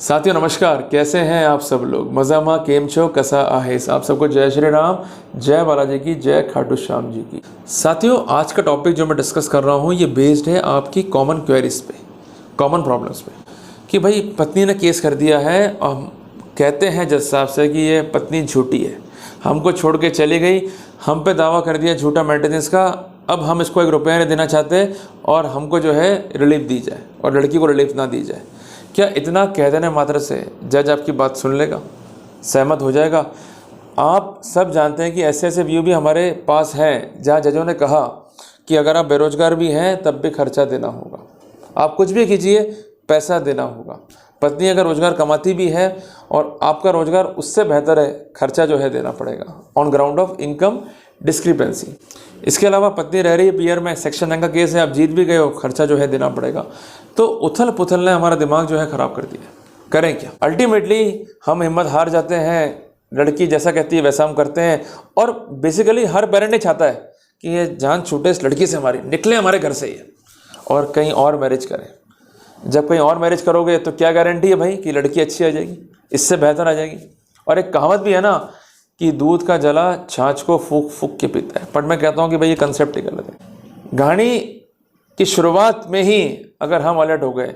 साथियों नमस्कार, कैसे हैं आप सब लोग। मजामा केम छो कसा आहेस। आप सबको जय श्री राम, जय बालाजी की, जय खाटू श्याम जी की। साथियों आज का टॉपिक जो मैं डिस्कस कर रहा हूँ ये बेस्ड है आपकी कॉमन क्वेरीज पे, कॉमन प्रॉब्लम्स पे, कि भाई पत्नी ने केस कर दिया है और कहते हैं जज साहब से कि ये पत्नी झूठी है, हमको छोड़ के चली गई, हम पे दावा कर दिया झूठा मेंटेनेंस का, अब हम इसको 1 रुपया नहीं देना चाहते और हमको जो है रिलीफ दी जाए और लड़की को रिलीफ ना दी जाए। क्या इतना कह देने मात्र से जज आपकी बात सुन लेगा, सहमत हो जाएगा? आप सब जानते हैं कि ऐसे ऐसे व्यू भी हमारे पास हैं जहाँ जजों ने कहा कि अगर आप बेरोजगार भी हैं तब भी खर्चा देना होगा, आप कुछ भी कीजिए पैसा देना होगा। पत्नी अगर रोजगार कमाती भी है और आपका रोजगार उससे बेहतर है, खर्चा जो है देना पड़ेगा on ground of income discrepancy. इसके अलावा पत्नी रह रही है पीआर में, सेक्शन 9 का केस है, आप जीत भी गए हो, खर्चा जो है देना पड़ेगा। तो उथल पुथल ने हमारा दिमाग जो है ख़राब कर दिया। करें क्या? अल्टीमेटली हम हिम्मत हार जाते हैं, लड़की जैसा कहती है वैसा हम करते हैं। और बेसिकली हर पेरेंट नहीं चाहता है कि ये जान छूटे इस लड़की से, हमारी निकले हमारे घर से ये और कहीं और मैरिज करें। जब कहीं और मैरिज करोगे तो क्या गारंटी है भाई कि लड़की अच्छी आ जाएगी, इससे बेहतर आ जाएगी। और एक कहावत भी है ना कि दूध का जला छाछ को फूक फूक के पीता है, पर मैं कहता हूँ कि भाई ये कंसेप्ट ही गलत है। कहानी की शुरुआत में ही अगर हम अलर्ट हो गए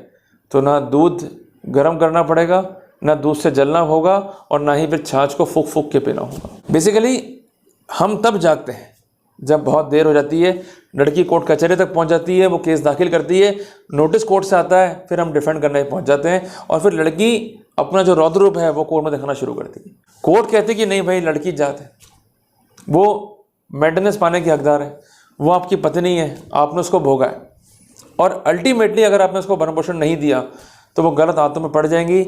तो ना दूध गर्म करना पड़ेगा, ना दूध से जलना होगा और ना ही फिर छाछ को फूक फूक के पीना होगा। बेसिकली हम तब जागते हैं जब बहुत देर हो जाती है, लड़की कोर्ट कचहरी तक पहुंच जाती है, वो केस दाखिल करती है, नोटिस कोर्ट से आता है, फिर हम डिफेंड करने पहुंच जाते हैं और फिर लड़की अपना जो रौद्र रूप है वो कोर्ट में दिखाना शुरू करती है। कोर्ट कहती है कि नहीं भाई लड़की जात है, वो मेंटेनेंस पाने की हकदार है, वो आपकी पत्नी है, आपने उसको भोगा है और अल्टीमेटली अगर आपने उसको भरण पोषण नहीं दिया तो वो गलत हाथों में पड़ जाएंगी।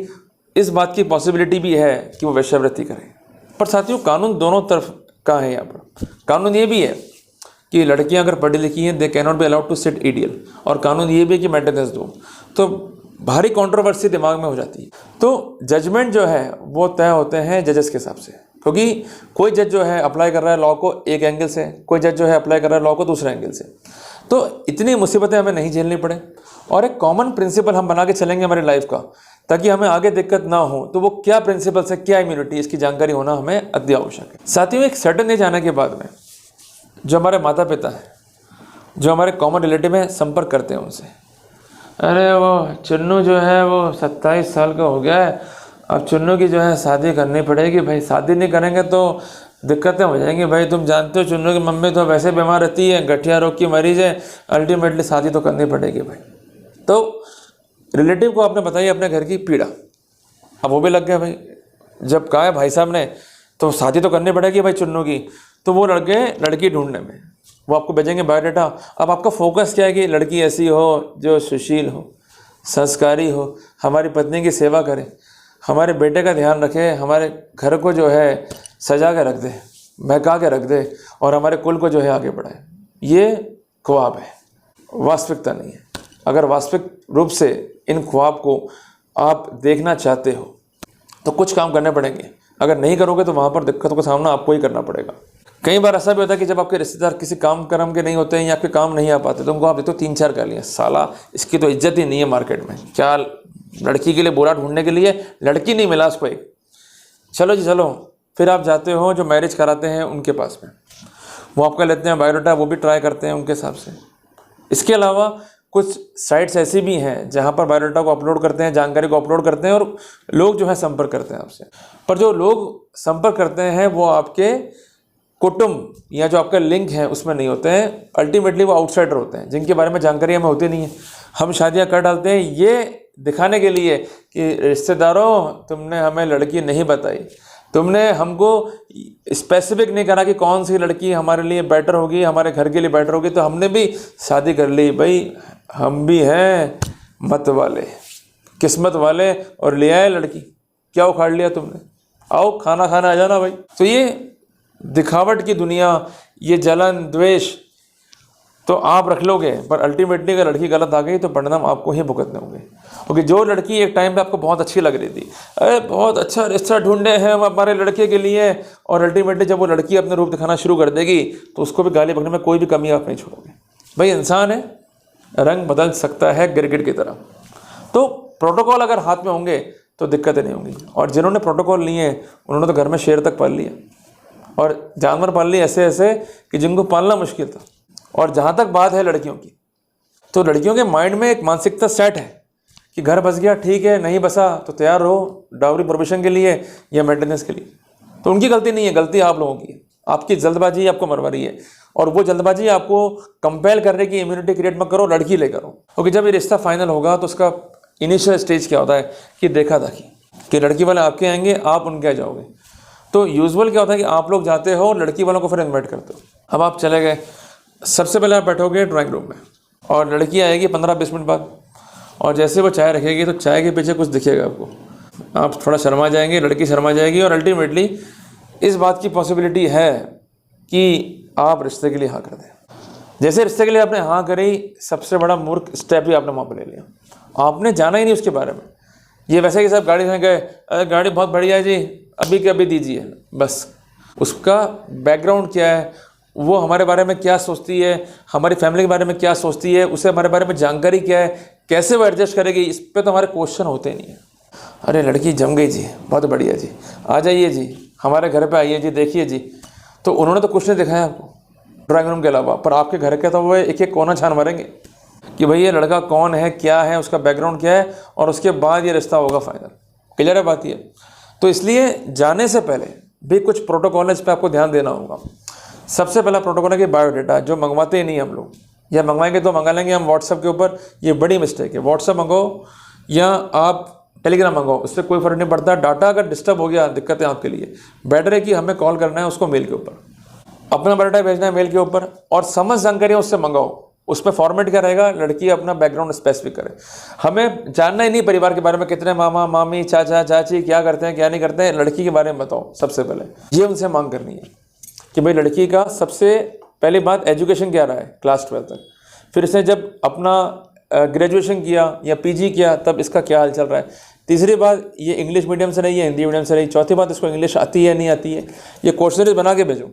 इस बात की पॉसिबिलिटी भी है कि वो वेश्यावृत्ति करें। पर साथियों कानून दोनों तरफ का है। यहाँ पर कानून ये भी है कि लड़कियां अगर पढ़ी लिखी हैं they can not be allowed to sit ईडीएल, और कानून ये भी है कि मेंटेनेंस दो। तो भारी कंट्रोवर्सी दिमाग में हो जाती है। तो जजमेंट जो है वो तय होते हैं जजेस के हिसाब से, क्योंकि कोई जज जो है अप्लाई कर रहा है लॉ को एक एंगल से, कोई जज जो है अप्लाई कर रहा है लॉ को दूसरे एंगल से। तो इतनी मुसीबतें हमें नहीं झेलनी पड़े और एक कॉमन प्रिंसिपल हम बना के चलेंगे हमारी लाइफ का, ताकि हमें आगे दिक्कत ना हो। तो वो क्या प्रिंसिपल है, क्या इम्यूनिटी, इसकी जानकारी होना हमें अति आवश्यक है। साथियों एक सर्टेन एज आने के बाद में जो हमारे माता पिता हैं, जो हमारे कॉमन रिलेटिव हैं, संपर्क करते हैं उनसे, अरे वो चुन्नू जो है वो 27 साल का हो गया है, अब चुन्नू की जो है शादी करनी पड़ेगी। भाई शादी नहीं करेंगे तो दिक्कतें हो जाएंगी। भाई तुम जानते हो चुन्नू की मम्मी तो वैसे बीमार रहती है, गठिया रोग की मरीज है, अल्टीमेटली शादी तो करनी पड़ेगी भाई। तो रिलेटिव को आपने बताई अपने घर की पीड़ा, अब वो भी लग गया भाई, जब कहा है भाई साहब ने तो शादी तो करनी पड़ेगी भाई चुन्नू की, तो वो लड़ गए लड़की ढूंढने में। वो आपको भेजेंगे बायोडाटा। अब आपका फोकस क्या है कि लड़की ऐसी हो जो सुशील हो, संस्कारी हो, हमारी पत्नी की सेवा करे, हमारे बेटे का ध्यान रखे, हमारे घर को जो है सजा के रख दे, महका के रख दे और हमारे कुल को जो है आगे बढ़ाए। ये ख्वाब है, वास्तविकता नहीं है। अगर वास्तविक रूप से इन ख्वाब को आप देखना चाहते हो तो कुछ काम करने पड़ेंगे। अगर नहीं करोगे तो वहाँ पर दिक्कतों का सामना आपको ही करना पड़ेगा। कई बार ऐसा भी होता है कि जब आपके रिश्तेदार किसी काम कर्म के नहीं होते हैं या आपके काम नहीं आ पाते तो उनको आप देखते हो 3-4 गालियाँ, साला इसकी तो इज्जत ही नहीं है मार्केट में, क्या लड़की के लिए बुरा ढूंढने के लिए लड़की नहीं मिला उसको एक, चलो जी चलो। फिर आप जाते हो जो मैरिज कराते हैं उनके पास में, वो आपका लेते हैं बायोडाटा, वो भी ट्राई करते हैं उनके हिसाब से। इसके अलावा कुछ साइट्स ऐसी भी हैं जहाँ पर बायोडाटा को अपलोड करते हैं, जानकारी को अपलोड करते हैं और लोग जो है संपर्क करते हैं आपसे। पर जो लोग संपर्क करते हैं वो आपके कुटुंब या जो आपका लिंक है उसमें नहीं होते हैं। अल्टीमेटली वो आउटसाइडर होते हैं जिनके बारे में जानकारी हमें होती नहीं है। हम शादियां कर डालते हैं ये दिखाने के लिए कि रिश्तेदारों तुमने हमें लड़की नहीं बताई, तुमने हमको स्पेसिफिक नहीं करा कि कौन सी लड़की हमारे लिए बेटर होगी, हमारे घर के लिए बेटर होगी, तो हमने भी शादी कर ली। भाई हम भी हैं मत वाले, किस्मत वाले, और ले आए लड़की। क्या उखाड़ लिया तुमने, आओ खाना खाना आ जाना भाई। तो ये दिखावट की दुनिया, ये जलन द्वेष तो आप रख लोगे, पर अल्टीमेटली अगर लड़की गलत आ गई तो परिणाम आपको ही भुगतने होंगे। क्योंकि जो लड़की एक टाइम पे आपको बहुत अच्छी लग रही थी, अरे बहुत अच्छा रिश्ता ढूंढे हैं हम हमारे लड़के के लिए, और अल्टीमेटली जब वो लड़की अपने रूप दिखाना शुरू कर देगी तो उसको भी गाली बकने में कोई भी कमी आप नहीं छोड़ोगे। भाई इंसान है, रंग बदल सकता है गिरगिट की तरह। तो प्रोटोकॉल अगर हाथ में होंगे तो दिक्कतें नहीं होंगी। और जिन्होंने प्रोटोकॉल लिए हैं उन्होंने तो घर में शेर तक पाल लिया और जानवर पाल लिए ऐसे ऐसे कि जिनको पालना मुश्किल था। और जहाँ तक बात है लड़कियों की, तो लड़कियों के माइंड में एक मानसिकता सेट है कि घर बस गया ठीक है, नहीं बसा तो तैयार रहो डाउरी प्रोविशन के लिए या मेंटेनेंस के लिए। तो उनकी गलती नहीं है, गलती आप लोगों की है। आपकी जल्दबाजी आपको मरवा रही है और वो जल्दबाजी आपको कंपेल कर रही है कि इम्यूनिटी क्रिएट मत करो, लड़की ले करो। क्योंकि जब ये रिश्ता फाइनल होगा तो उसका इनिशियल स्टेज क्या होता है कि देखा था कि लड़की वाले आपके आएंगे, आप उनके आ जाओगे। तो यूजुअल क्या होता है कि आप लोग जाते हो, लड़की वालों को फिर इन्वाइट करते हो। अब आप चले गए, सबसे पहले आप बैठोगे ड्राइंग रूम में और लड़की आएगी 15-20 मिनट बाद, और जैसे वो चाय रखेगी तो चाय के पीछे कुछ दिखेगा आपको, आप थोड़ा शर्मा जाएंगे, लड़की शर्मा जाएगी और अल्टीमेटली इस बात की पॉसिबिलिटी है कि आप रिश्ते के लिए हाँ कर दें। जैसे रिश्ते के लिए आपने हाँ करी, सबसे बड़ा मूर्ख स्टेप भी आपने वहाँ पर ले लिया, आपने जाना ही नहीं उसके बारे में। ये वैसे कि साहब गाड़ी में गए, अरे गाड़ी बहुत बढ़िया है जी, अभी के अभी दीजिए, बस उसका बैकग्राउंड क्या है, वो हमारे बारे में क्या सोचती है, हमारी फैमिली के बारे में क्या सोचती है, उसे हमारे बारे में जानकारी क्या है, कैसे वो एडजस्ट करेगी, इस पर तो हमारे क्वेश्चन होते नहीं हैं। अरे लड़की जम गई जी, बहुत बढ़िया जी, आ जाइए जी, हमारे घर पे आइए जी, देखिए जी। तो उन्होंने तो कुछ नहीं दिखाया आपको ड्राइंग रूम के अलावा, पर आपके घर के तो वो एक एक कोना छान मारेंगे कि भाई ये लड़का कौन है, क्या है, उसका बैकग्राउंड क्या है, और उसके बाद ये रिश्ता होगा फाइनल। क्लियर है बात ये? तो इसलिए जाने से पहले भी कुछ प्रोटोकॉल है, इस पर आपको ध्यान देना होगा। सबसे पहला प्रोटोकॉल है कि बायोडाटा, जो मंगवाते ही नहीं हम लोग, या मंगवाएंगे तो मंगा लेंगे हम व्हाट्सएप के ऊपर, ये बड़ी मिस्टेक है। व्हाट्सएप मंगाओ या आप टेलीग्राम मंगाओ, उससे कोई फर्क नहीं पड़ता। डाटा अगर डिस्टर्ब हो गया दिक्कत है आपके लिए, बेटर है कि हमें कॉल करना है उसको मेल के ऊपर, अपना बायोडाटा भेजना है मेल के ऊपर, और समझ जानकारी उससे मंगाओ। उस पर फॉर्मेट क्या रहेगा, लड़की अपना बैकग्राउंड स्पेसिफिक करे। हमें जानना ही नहीं परिवार के बारे में, कितने मामा मामी चाचा चाची क्या करते हैं क्या नहीं करते हैं, लड़की के बारे में बताओ। सबसे पहले ये उनसे मांग करनी है कि भाई लड़की का सबसे पहली बात एजुकेशन क्या रहा है, क्लास 12 तक, फिर इसने जब अपना ग्रेजुएशन किया या पीजी किया तब इसका क्या हाल चल रहा है। तीसरी बात, ये इंग्लिश मीडियम से रही है, हिंदी मीडियम से रही। चौथी बात, इसको इंग्लिश आती है नहीं आती है, ये क्वेश्चनरीज बना के भेजो।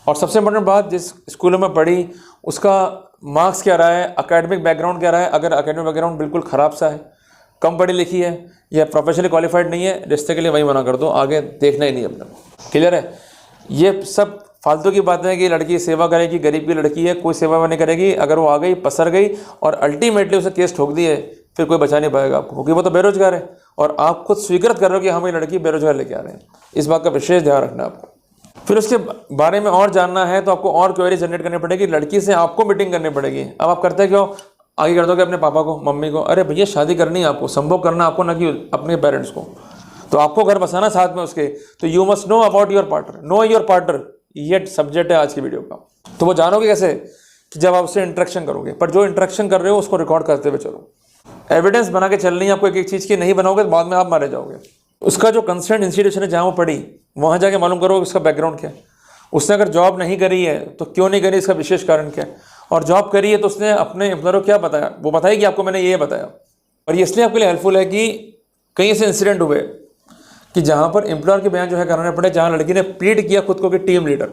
और सबसे इम्पोर्टेंट बात, जिस स्कूल में पढ़ी उसका मार्क्स क्या रहा है, एकेडमिक बैकग्राउंड क्या रहा है। अगर एकेडमिक बैकग्राउंड बिल्कुल ख़राब सा है, कम पढ़ी लिखी है या प्रोफेशनली क्वालिफाइड नहीं है, रिश्ते के लिए वही मना कर दो, आगे देखना ही नहीं अपने को। क्लियर है? ये सब फालतू की बातें हैं कि लड़की सेवा करेगी, गरीब की लड़की है, कोई सेवा नहीं करेगी। अगर वो आ गई, पसर गई और अल्टीमेटली उसे केस ठोक दिए, फिर कोई बचा नहीं पाएगा आपको, क्योंकि वो तो बेरोजगार है और आप खुद स्वीकृत कर रहे हो कि हम ये लड़की बेरोजगार लेके आ रहे हैं। इस बात का विशेष ध्यान रखना है आपको। फिर उसके बारे में और जानना है तो आपको और क्वेरी जनरेट करनी पड़ेगी, लड़की से आपको मीटिंग करनी पड़ेगी। अब आप करते क्यों, आगे कर दोगे अपने पापा को, मम्मी को, अरे भैया शादी करनी है आपको, संभव करना आपको, ना कि अपने पेरेंट्स को। तो आपको घर बसाना साथ में उसके, तो you must know about your partner, know your partner, ये सब्जेक्ट है आज की वीडियो का। तो वो जानोगे कैसे, कि जब आप उससे इंटरेक्शन करोगे, पर जो इंटरेक्शन कर रहे हो उसको रिकॉर्ड करते हुए चलो, एविडेंस बना के चलनी है आपको एक एक चीज़ की। नहीं बनाओगे तो बाद में आप मारे जाओगे। उसका जो कंसर्न इंस्टीट्यूशन है जहाँ वो पढ़ी, वहाँ जाके मालूम करो उसका बैकग्राउंड क्या है। उसने अगर जॉब नहीं करी है तो क्यों नहीं करी, इसका विशेष कारण क्या है, और जॉब करी है तो उसने अपने एम्प्लॉयर को क्या बताया, वो बताएगी आपको मैंने ये बताया। और ये इसलिए आपके लिए हेल्पफुल है कि कई ऐसे इंसिडेंट हुए कि जहाँ पर एम्प्लॉयर के बयान जो है कराने पड़े, जहाँ लड़की ने प्लीड किया खुद को कि टीम लीडर,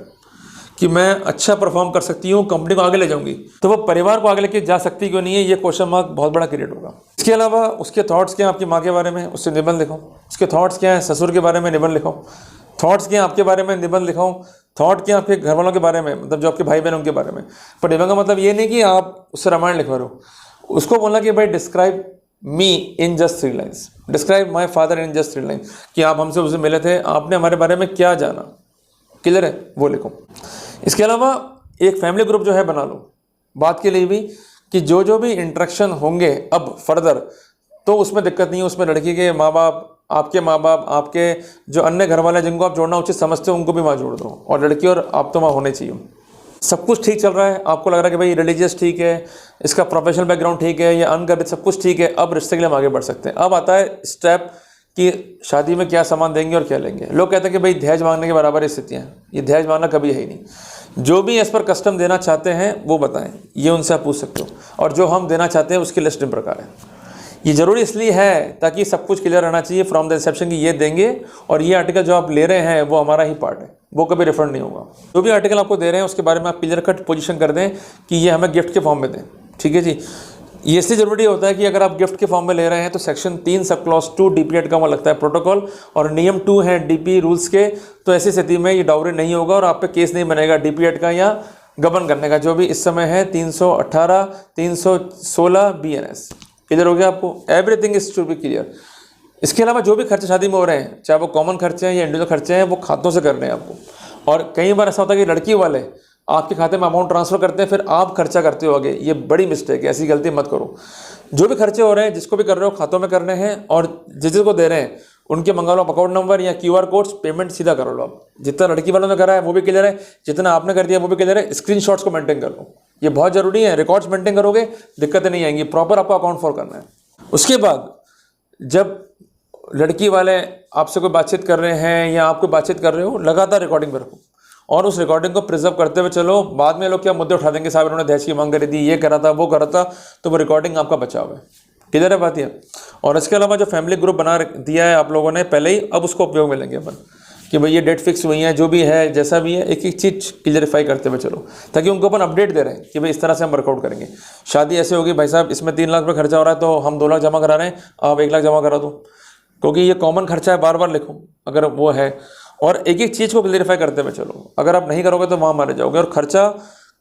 कि मैं अच्छा परफॉर्म कर सकती हूँ, कंपनी को आगे ले जाऊंगी, तो वो परिवार को आगे लेके जा सकती क्यों नहीं है, ये क्वेश्चन मार्क बहुत बड़ा क्रिएट होगा। इसके अलावा उसके थॉट्स क्या हैं आपकी माँ के बारे में, उससे निबंध लिखो। उसके थॉट्स क्या हैं ससुर के बारे में, निबंध लिखो। थॉट्स क्या हैं आपके बारे में, निबंध लिखो। थॉट क्या आपके घर वालों के बारे में, मतलब जो आपके भाई बहन उनके बारे में। पर निबंध का मतलब ये नहीं कि आप उससे रामायण लिखवा रहे हो, उसको बोलना कि भाई describe me in just 3 lines, describe my father in just 3 lines, कि आप हमसे उसे मिले थे, आपने हमारे बारे में क्या जाना। क्लियर है? वो लिखो। इसके अलावा एक फैमिली ग्रुप जो है बना लो बात के लिए भी, कि जो जो भी इंटरेक्शन होंगे अब फर्दर, तो उसमें दिक्कत नहीं है। उसमें लड़की के माँ बाप, आपके माँ बाप, आपके जो अन्य घर वाले जिनको आप जोड़ना उचित समझते हो उनको भी वहाँ जोड़ दो, और लड़की और आप तो वहाँ होने चाहिए। सब कुछ ठीक चल रहा है, आपको लग रहा है कि भाई रिलीजियस ठीक है, इसका प्रोफेशनल बैकग्राउंड ठीक है, या अनगढ़, सब कुछ ठीक है, अब रिश्ते के लिए हम आगे बढ़ सकते हैं। अब आता है स्टेप कि शादी में क्या सामान देंगे और क्या लेंगे। लोग कहते हैं कि भाई दहेज मांगने के बराबर स्थितियाँ, ये दहेज मांगना कभी है ही नहीं। जो भी इस पर कस्टम देना चाहते हैं वो बताएं, ये उनसे आप पूछ सकते हो, और जो हम देना चाहते हैं उसकी लिस्ट इन प्रकार है। ये ज़रूरी इसलिए है ताकि सब कुछ क्लियर रहना चाहिए फ्रॉम द इंसेप्शन कि ये देंगे, और ये आर्टिकल जो आप ले रहे हैं वो हमारा ही पार्ट है, वो कभी रिफंड नहीं होगा। जो भी आर्टिकल आपको दे रहे हैं उसके बारे में आप क्लियर कट पोजीशन कर दें कि ये हमें गिफ्ट के फॉर्म में दें। ठीक है जी, ये इसलिए ज़रूरी होता है कि अगर आप गिफ्ट के फॉर्म में ले रहे हैं तो section 3 sub clause 2 DP act का वहाँ लगता है प्रोटोकॉल, और नियम 2 है डीपी रूल्स के। तो ऐसी स्थिति में ये डाउरी नहीं होगा और आप पे केस नहीं बनेगा डीपी एक्ट का या गबन करने का, जो भी इस समय है 318 316 BNS। क्लियर हो गया आपको? Everything is to be clear. इसके अलावा जो भी खर्चे शादी में हो रहे हैं, चाहे वो कॉमन खर्चे हैं या इंडिविजुअल खर्चे हैं, वो खातों से करने हैं आपको। और कई बार ऐसा होता है कि लड़की वाले आपके खाते में अमाउंट ट्रांसफ़र करते हैं, फिर आप खर्चा करते हो आगे। ये बड़ी मिस्टेक है, ऐसी गलती मत करो। जो भी खर्चे हो रहे हैं, जिसको भी कर रहे हो, खातों में करने हैं, और जिसको दे रहे हैं उनके मंगा लो अकाउंट नंबर या QR कोड्स, पेमेंट सीधा कर लो आप। जितना लड़की वालों ने करा है वो भी क्लियर है, जितना आपने कर दिया वो भी क्लियर है। स्क्रीनशॉट्स को मेंटेन कर लो, ये बहुत ज़रूरी है। रिकॉर्ड्स मेंटेन करोगे दिक्कतें नहीं आएंगी। प्रॉपर आपको अकाउंट फॉर करना है। उसके बाद जब लड़की वाले आपसे कोई बातचीत कर रहे हैं या आप कोई बातचीत कर रहे हो, लगातार रिकॉर्डिंग में रखो और उस रिकॉर्डिंग को प्रिजर्व करते हुए चलो। बाद में लोग क्या मुद्दे उठा देंगे, साहब इन्होंने दहेज की मांग करी थी, ये करा था, वो करा था, तो वो रिकॉर्डिंग आपका बचाव है। क्लियर है बात ये? और इसके अलावा जो फैमिली ग्रुप बना दिया है आप लोगों ने पहले ही, अब उसको उपयोग में लेंगे अपन कि भाई ये डेट फिक्स हुई है, जो भी है जैसा भी है, एक एक चीज़ क्लियरिफाई करते हुए चलो, ताकि उनको अपन अपडेट दे रहे हैं कि भाई इस तरह से हम वर्कआउट करेंगे। शादी ऐसे होगी, भाई साहब इसमें 3 लाख रुपये खर्चा हो रहा है तो हम 2 लाख जमा करा रहे हैं, आप 1 लाख जमा करा दो, क्योंकि ये कॉमन खर्चा है। बार बार लिखो अगर वो है, और एक एक चीज़ को क्लियरिफाई करते हुए चलो। अगर आप नहीं करोगे तो वहाँ मारे जाओगे। और खर्चा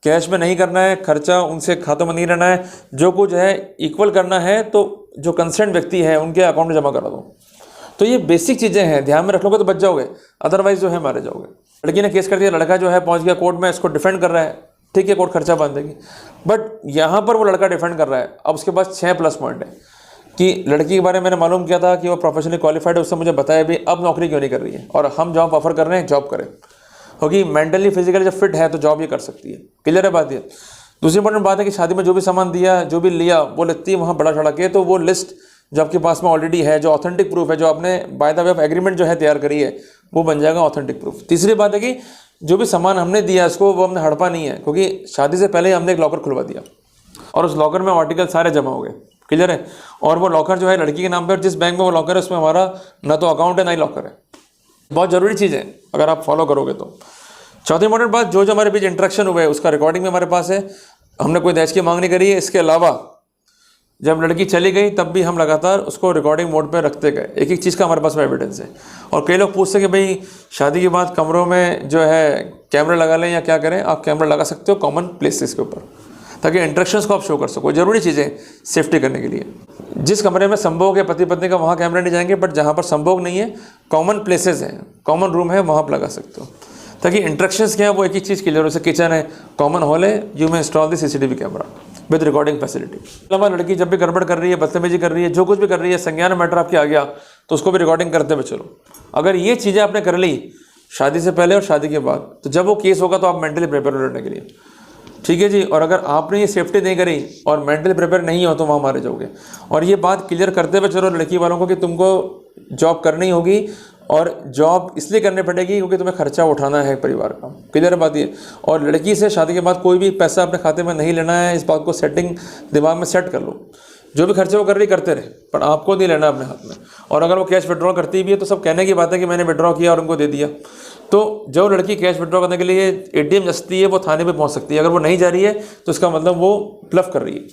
कैश में नहीं करना है, खर्चा उनसे खातों में नहीं रहना है, जो कुछ है इक्वल करना है तो जो कंसर्न व्यक्ति है उनके अकाउंट में जमा करा दो। तो ये बेसिक चीज़ें हैं, ध्यान में रख लोगे तो बच जाओगे, अदरवाइज जो है मारे जाओगे। लड़की ने केस कर दिया, लड़का जो है पहुँच गया कोर्ट में, इसको डिफेंड कर रहा है, ठीक है कोर्ट खर्चा बांध देगी। बट यहाँ पर वो लड़का डिफेंड कर रहा है, अब उसके पास 6 प्लस पॉइंट है कि लड़की के बारे में मैंने मालूम किया था कि वो प्रोफेशनली क्वालिफाइड है, उससे मुझे बताया भी अब नौकरी क्यों नहीं कर रही है, और हम जॉब ऑफर कर रहे हैं, जॉब करें, क्योंकि मेंटली फिजिकली जब फिट है तो जॉब ये कर सकती है। क्लियर है बात ये? दूसरी इंपॉर्टेंट बात है कि शादी में जो भी सामान दिया, जो भी लिया, वो लेती है वहाँ बड़ा चढ़ा के, तो वो लिस्ट जो आपके पास में ऑलरेडी है, जो ऑथेंटिक प्रूफ है, जो आपने by the way of agreement जो है तैयार करी है, वो बन जाएगा ऑथेंटिक प्रूफ। तीसरी बात है कि जो भी सामान हमने दिया इसको, वो हमने हड़पा नहीं है, क्योंकि शादी से पहले हमने एक लॉकर खुलवा दिया और उस लॉकर में आर्टिकल सारे जमा हो गए। क्लियर है? और वो लॉकर जो है लड़की के नाम पर, जिस बैंक में वो लॉकर है उसमें हमारा ना तो अकाउंट है ना ही लॉकर है। बहुत ज़रूरी चीज़ है अगर आप फॉलो करोगे तो। चौथी इंपॉर्टेंट बात, जो हमारे बीच इंटरेक्शन हुए उसका रिकॉर्डिंग में हमारे पास है, हमने कोई दहेज की मांग नहीं करी है। इसके अलावा जब लड़की चली गई तब भी हम लगातार उसको रिकॉर्डिंग मोड पे रखते गए, एक एक चीज़ का हमारे पास में एविडेंस है। और कई लोग पूछते हैं कि भाई शादी के बाद कमरों में जो है कैमरा लगा लें या क्या करें। आप कैमरा लगा सकते हो कॉमन प्लेसेस के ऊपर, ताकि इंटरेक्शंस को आप शो कर सको। ज़रूरी चीज़ें सेफ्टी करने के लिए। जिस कमरे में संभोग है पति पत्नी का, वहाँ कैमरा नहीं जाएंगे, बट जहाँ पर संभोग नहीं है, कॉमन प्लेसेस हैं, कॉमन रूम है, वहाँ आप लगा सकते हो, ताकि इंटरेक्शंस क्या है वो एक ही चीज़ क्लियर हो। जैसे किचन है, कॉमन हॉल है, यू में install the CCTV camera with recording facility. अलावा लड़की जब भी गड़बड़ कर रही है, बदतमीजी कर रही है, जो कुछ भी कर रही है, संज्ञान मैटर आपके आ गया तो उसको भी रिकॉर्डिंग करते हुए चलो। अगर ये चीज़ें आपने कर ली शादी से पहले और शादी के बाद, तो जब वो केस होगा तो आप मेंटली प्रिपेयर हो लड़ने के लिए। ठीक है जी? और अगर आपने ये सेफ्टी नहीं करी और मेंटली प्रिपेयर नहीं हो तो वहाँ मारे जाओगे। और ये बात क्लियर करते हुए चलो लड़की वालों को कि तुमको जॉब करनी होगी, और जॉब इसलिए करनी पड़ेगी क्योंकि तुम्हें खर्चा उठाना है परिवार का। क्लियर बात ये? और लड़की से शादी के बाद कोई भी पैसा अपने खाते में नहीं लेना है, इस बात को सेटिंग दिमाग में सेट कर लो। जो भी खर्चे वो कर रही करते रहे, पर आपको नहीं लेना अपने हाथ में। और अगर वो कैश विड्रॉ करती भी है तो सब कहने की बात है कि मैंने विड्रॉ किया और उनको दे दिया। तो जो लड़की कैश विड्रॉ करने के लिए ATM जसती है वो थाने पे पहुंच सकती है। अगर वो नहीं जा रही है तो इसका मतलब वो ब्लफ कर रही है।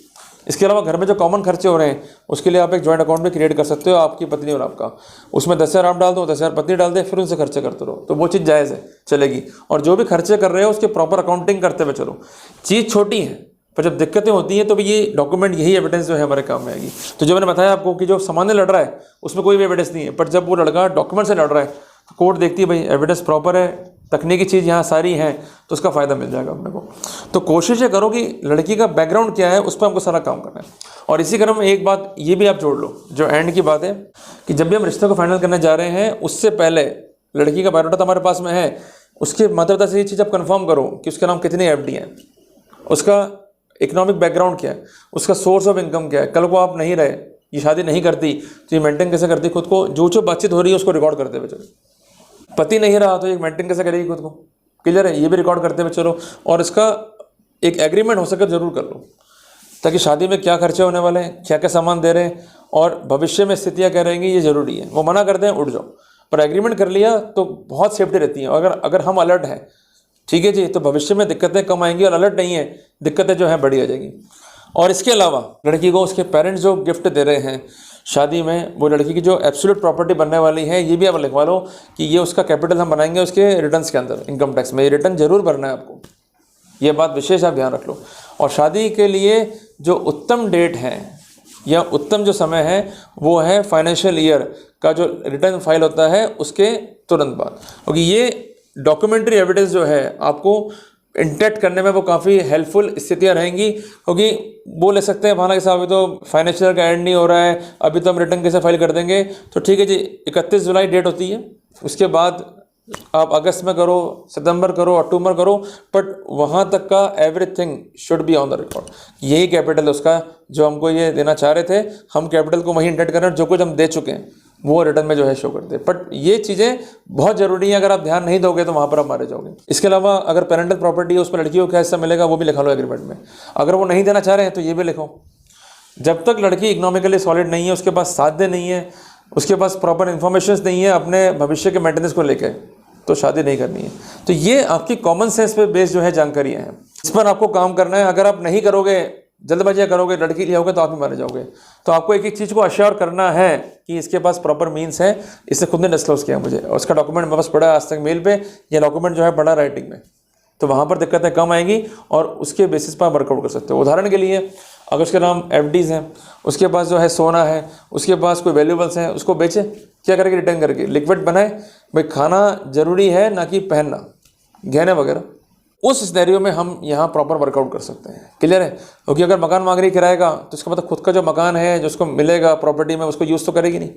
इसके अलावा घर में जो कॉमन खर्चे हो रहे हैं उसके लिए आप एक जॉइंट अकाउंट भी क्रिएट कर सकते हो, आपकी पत्नी और आपका। उसमें 10,000 आप डाल दो, 10,000 पत्नी डाल दे, फिर उनसे खर्चे करते रहो, तो वो चीज़ जायज़ है, चलेगी। और जो भी खर्चे कर रहे हो उसके प्रॉपर अकाउंटिंग करते हुए चलो। चीज़ छोटी है पर जब दिक्कतें होती हैं तो भी ये डॉक्यूमेंट, यही एविडेंस जो है हमारे काम में आएगी। तो जो मैंने बताया आपको कि जो सामान्य लड़ रहा है उसमें कोई भी एविडेंस नहीं है, पर जब वो लड़का डॉक्यूमेंट से लड़ रहा है तो कोर्ट देखती है भाई एविडेंस प्रॉपर है, तकनीकी चीज़ यहाँ सारी है, तो उसका फ़ायदा मिल जाएगा अपने को। तो कोशिश ये करो कि लड़की का बैकग्राउंड क्या है उस पर हमको सारा काम करना है। और इसी क्रम में एक बात ये भी आप जोड़ लो, जो एंड की बात है कि जब भी हम रिश्ते को फाइनल करने जा रहे हैं उससे पहले लड़की का बायोडाटा हमारे पास में है, उसके माता पिता से ये चीज़ आप कन्फर्म करो कि उसके नाम कितनी FD हैं, उसका इकोनॉमिक बैकग्राउंड क्या है, उसका सोर्स ऑफ इनकम क्या है। कल को आप नहीं रहे, ये शादी नहीं करती तो ये मेंटेन कैसे करती खुद को। जो बातचीत हो रही है उसको रिकॉर्ड करते हुए चलो। पति नहीं रहा तो ये मेंटेन कैसे करेगी खुद को। क्लियर है? ये भी रिकॉर्ड करते हुए चलो। और इसका एक एग्रीमेंट हो सके जरूर कर लो, ताकि शादी में क्या खर्चे होने वाले हैं, क्या क्या सामान दे रहे हैं और भविष्य में स्थितियाँ क्या रहेंगी, ये ज़रूरी है। वो मना करते हैं उठ जाओ, पर एग्रीमेंट कर लिया तो बहुत सेफ्टी रहती है। अगर हम अलर्ट हैं, ठीक है जी, तो भविष्य में दिक्कतें कम आएंगी, और अलर्ट नहीं है दिक्कतें जो हैं बड़ी आ जाएगी। और इसके अलावा लड़की को उसके पेरेंट्स जो गिफ्ट दे रहे हैं शादी में, वो लड़की की जो एब्सोल्यूट प्रॉपर्टी बनने वाली है, ये भी आप लिखवा लो कि ये उसका कैपिटल हम बनाएंगे उसके रिटर्न्स के अंदर, इनकम टैक्स में ये रिटर्न जरूर भरना है आपको, ये बात विशेष आप ध्यान रख लो। और शादी के लिए जो उत्तम डेट है या उत्तम जो समय है वो है फाइनेंशियल ईयर का जो रिटर्न फाइल होता है उसके तुरंत बाद, क्योंकि ये डॉक्यूमेंट्री एविडेंस जो है आपको इंटैक्ट करने में वो काफ़ी हेल्पफुल स्थितियाँ रहेंगी। क्योंकि वो ले सकते हैं भाना के साहब अभी तो फाइनेंशियल का एंड नहीं हो रहा है, अभी तो हम रिटर्न कैसे फाइल कर देंगे, तो ठीक है जी 31 जुलाई डेट होती है, उसके बाद आप अगस्त में करो, सितंबर करो, अक्टूबर करो, बट वहाँ तक का everything should be on the record. यही कैपिटल है उसका जो हमको ये देना चाह रहे थे, हम कैपिटल को वहीं इंटेंट कर रहे हैं, जो कुछ हम दे चुके हैं वो रिटर्न में जो है शो करते हैं। बट ये चीज़ें बहुत ज़रूरी हैं, अगर आप ध्यान नहीं दोगे तो वहाँ पर आप मारे जाओगे। इसके अलावा अगर पेरेंटल प्रॉपर्टी है उस पर लड़की को क्या हिस्सा मिलेगा वो भी लिखा लो एग्रीमेंट में। अगर वो नहीं देना चाह रहे हैं तो ये भी लिखो। जब तक लड़की इकोनॉमिकली सॉलिड नहीं है, उसके पास साध्य नहीं है, उसके पास प्रॉपर इन्फॉर्मेशन नहीं है अपने भविष्य के मेंटेनेंस को लेकर, तो शादी नहीं करनी है। तो ये आपकी कॉमन सेंस पे बेस्ड जो है जानकारियाँ हैं, इस पर आपको काम करना है। अगर आप नहीं करोगे, जल्दबाजी करोगे, लड़की लिया होगे तो आप भी मारे जाओगे। तो आपको एक एक चीज़ को अश्योर करना है कि इसके पास प्रॉपर मीन्स है। इसने खुद ने डिस्क्लोज किया मुझे, और उसका डॉक्यूमेंट मेरे पास पड़ा आज तक मेल पे, ये डॉक्यूमेंट जो है पड़ा राइटिंग में, तो वहाँ पर दिक्कतें कम आएंगी और उसके बेसिस पर वर्कआउट कर सकते हो। उदाहरण के लिए अगर उसके नाम एफडीज़ हैं, उसके पास जो है सोना है, उसके पास कोई वैल्यूबल्स हैं, उसको बेचे, क्या करके रिटर्न करके लिक्विड बनाए। भाई खाना ज़रूरी है ना कि पहनना, गहने वगैरह, उस सिनेरियो में हम यहाँ प्रॉपर वर्कआउट कर सकते हैं। क्लियर है? क्योंकि अगर मकान मांग रही किराए का, तो इसका मतलब खुद का जो मकान है जो उसको मिलेगा प्रॉपर्टी में, उसको यूज़ तो करेगी नहीं।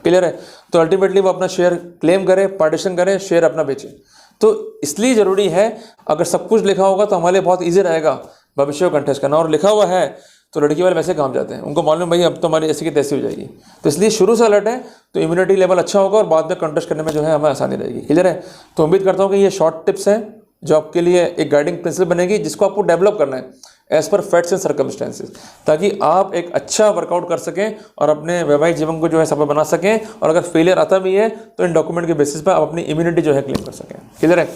क्लियर है? तो अल्टीमेटली वो अपना शेयर क्लेम करे, पार्टीशन करे, शेयर अपना बेचे। तो इसलिए ज़रूरी है, अगर सब कुछ लिखा होगा तो हमारे लिए बहुत ईजी रहेगा भविष्य को कंटेस्ट करना। और लिखा हुआ है तो लड़की वाले वैसे काम जाते हैं, उनको मालूम भाई अब तो हमारी ऐसी की तैसी हो जाएगी। तो इसलिए शुरू से अलर्ट है तो इम्यूनिटी लेवल अच्छा होगा और बाद में कंटेस्ट करने में जो है हमें आसानी रहेगी। क्लियर है? तो उम्मीद करता हूँ कि ये शॉर्ट टिप्स हैं जो आपके लिए एक गाइडिंग प्रिंसिपल बनेगी, जिसको आपको डेवलप करना है as per facts and circumstances, ताकि आप एक अच्छा वर्कआउट कर सकें और अपने वैवाहिक जीवन को जो है सफल बना सकें। और अगर फेलियर आता भी है तो इन डॉक्यूमेंट के बेसिस पर आप अपनी इम्यूनिटी जो है क्लेम कर सकें। क्लियर है?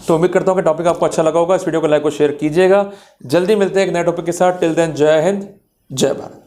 तो उम्मीद करता हूँ कि टॉपिक आपको अच्छा लगा होगा। इस वीडियो को लाइक और शेयर कीजिएगा। जल्दी मिलते हैं एक नए टॉपिक के साथ। टिल देन जय हिंद, जय भारत।